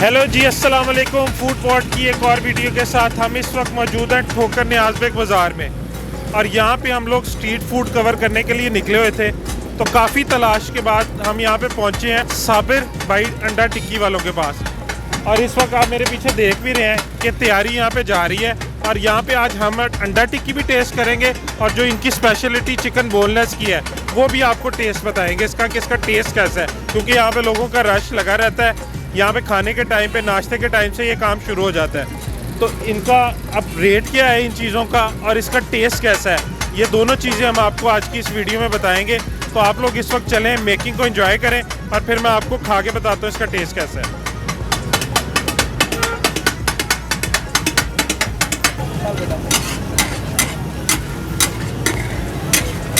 Hello जी, अस्सलाम वालेकुम। Food pot की एक और वीडियो के साथ हम इस वक्त मौजूद हैं ठोकर न्याज़बेग बाज़ार में, और यहाँ पे हम लोग स्ट्रीट फूड कवर करने के लिए निकले हुए थे। तो काफ़ी तलाश के बाद हम यहाँ पे पहुँचे हैं साबिर भाई अंडा टिक्की वालों के पास। और इस वक्त आप मेरे पीछे देख भी रहे हैं कि तैयारी यहाँ पे जा रही है, और यहाँ पे आज हम अंडा टिक्की भी टेस्ट करेंगे, और जो इनकी स्पेशलिटी चिकन बोनलेस की है वो भी आपको टेस्ट बताएंगे इसका कि इसका टेस्ट कैसा है, क्योंकि यहाँ पे लोगों का रश लगा रहता है। यहाँ पे खाने के टाइम पे, नाश्ते के टाइम से ये काम शुरू हो जाता है। तो इनका अब रेट क्या है इन चीज़ों का, और इसका टेस्ट कैसा है, ये दोनों चीज़ें हम आपको आज की इस वीडियो में बताएंगे। तो आप लोग इस वक्त चलें, मेकिंग को एंजॉय करें, और फिर मैं आपको खा के बताता हूँ इसका टेस्ट कैसा है।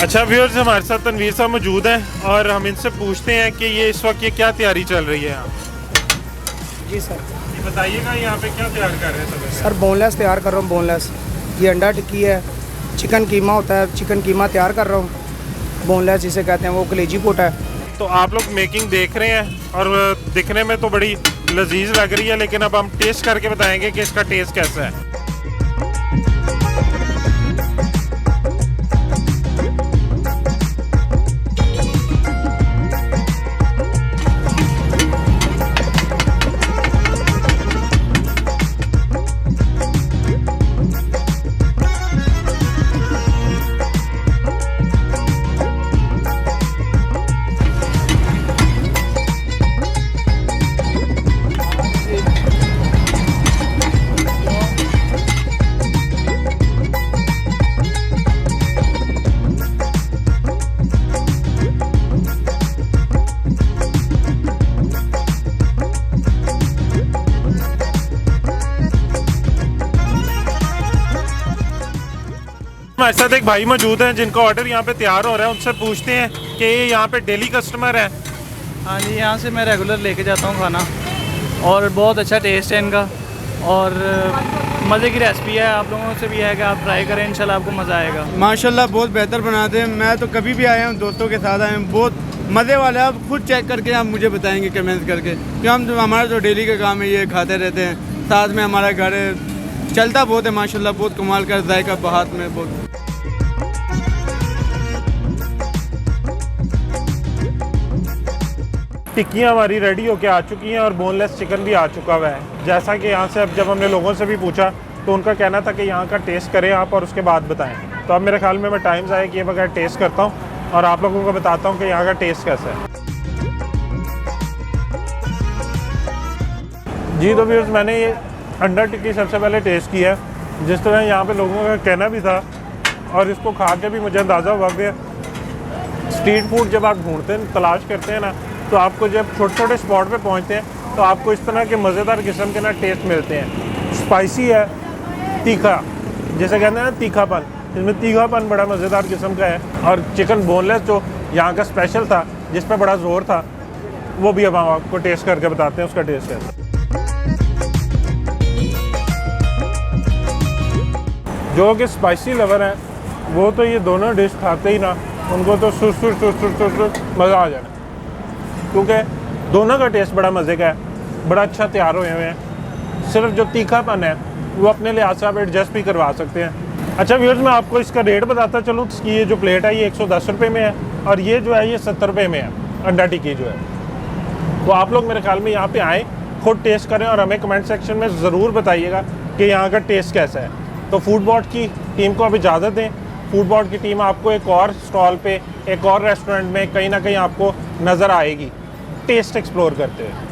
अच्छा व्यूअर्स, हमारे साथ तनवीर साहब मौजूद हैं, और हम इनसे पूछते हैं कि ये इस वक्त ये क्या तैयारी चल रही है यहाँ। जी सर, ये बताइएगा यहाँ पे क्या तैयार कर रहे हैं सर बोनलेस तैयार कर रहा हूँ। बोनलेस ये अंडा टिक्की है, चिकन कीमा होता है, चिकन कीमा तैयार कर रहा हूँ। बोनलेस जिसे कहते हैं वो कलेजी पोटा है। तो आप लोग मेकिंग देख रहे हैं और दिखने में तो बड़ी लजीज लग रही है, लेकिन अब हम टेस्ट करके बताएंगे कि इसका टेस्ट कैसा है। हमारे साथ एक भाई मौजूद हैं जिनका ऑर्डर यहाँ पे तैयार हो रहा है, उनसे पूछते हैं कि ये यहाँ पे डेली कस्टमर है। हाँ जी, यहाँ से मैं रेगुलर लेके जाता हूँ खाना, और बहुत अच्छा टेस्ट है इनका, और मज़े की रेसिपी है। आप लोगों से भी है कि आप ट्राई करें, इंशाल्लाह आपको मज़ा आएगा। माशाल्लाह बहुत बेहतर बनाते हैं। मैं तो कभी भी आया हूँ, दोस्तों के साथ आए हैं, बहुत मज़े वाले। आप खुद चेक करके आप मुझे बताएंगे कमेंट्स करके, कि हमारा जो डेली का काम है ये खाते रहते हैं। साथ में हमारा घर है, चलता बहुत है माशाल्लाह, बहुत कमाल का जायका हाथ में बहुत। टिक्कियाँ हमारी रेडी होके आ चुकी हैं, और बोनलेस चिकन भी आ चुका हुआ है। जैसा कि यहाँ से अब जब हमने लोगों से भी पूछा तो उनका कहना था कि यहाँ का टेस्ट करें आप और उसके बाद बताएं। तो अब मेरे ख्याल में मैं टाइम ज़ाया किए बगैर टेस्ट करता हूँ और आप लोगों को बताता हूँ कि यहाँ का टेस्ट कैसा है। जी तो व्यूअर्स, मैंने ये अंडा टिक्की सबसे पहले टेस्ट किया है, जिस तरह यहाँ पे लोगों का कहना भी था, और इसको खा के भी मुझे अंदाज़ा हुआ कि स्ट्रीट फूड जब आप ढूंढते हैं, तलाश करते हैं ना, तो आपको जब छोटे छोटे स्पॉट पे पहुँचते हैं तो आपको इस तरह के मज़ेदार किस्म के ना टेस्ट मिलते हैं। स्पाइसी है, तीखा, जैसे कहते हैं ना तीखापन, इसमें तीखापन बड़ा मज़ेदार किस्म का है। और चिकन बोनलेस जो यहाँ का स्पेशल था, जिस पर बड़ा ज़ोर था, वो भी अब हम आपको टेस्ट करके बताते हैं उसका टेस्ट है। जो कि स्पाइसी लवर हैं वो तो ये दोनों डिश खाते ही ना, उनको तो सुर मज़ा आ जाना, क्योंकि दोनों का टेस्ट बड़ा मज़े का है, बड़ा अच्छा तैयार हुए हुए हैं। सिर्फ जो तीखापन है वो अपने लिहाज से आप एडजस्ट भी करवा सकते हैं। अच्छा व्यूअर्स, मैं आपको इसका रेट बताता चलूँ। इसकी ये जो प्लेट है ये 110 रुपये में है, और ये जो है ये 70 रुपये में है अंडा टिक्की जो है। तो आप लोग मेरे ख्याल में यहाँ पे आएँ, खुद टेस्ट करें, और हमें कमेंट सेक्शन में ज़रूर बताइएगा कि यहाँ का टेस्ट कैसा है। तो फूड पॉट की टीम को अब इजाज़त दें। फूड पॉट की टीम आपको एक और स्टॉल पे, एक और रेस्टोरेंट में कहीं ना कहीं आपको नज़र आएगी टेस्ट एक्सप्लोर करते हुए।